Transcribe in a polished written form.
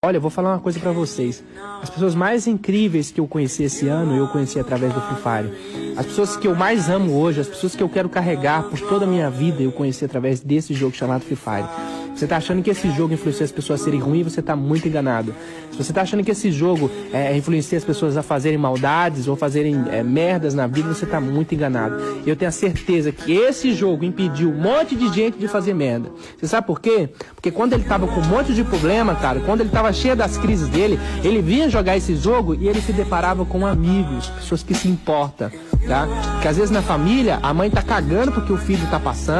Olha, eu vou falar uma coisa pra vocês. As pessoas mais incríveis que eu conheci esse ano, eu conheci através do Free Fire. As pessoas que eu mais amo hoje, as pessoas que eu quero carregar por toda a minha vida, eu conheci através desse jogo chamado Free Fire. Você tá achando que esse jogo influencia as pessoas a serem ruins, você tá muito enganado. Se você tá achando que esse jogo influencia as pessoas a fazerem maldades ou fazerem merdas na vida, você tá muito enganado. Eu tenho a certeza que esse jogo impediu um monte de gente de fazer merda. Você sabe por quê? Porque quando ele tava com um monte de problema, cara, quando ele tava cheio das crises dele, ele vinha jogar esse jogo e ele se deparava com amigos, pessoas que se importam, tá? Porque às vezes na família, a mãe tá cagando porque o filho tá passando.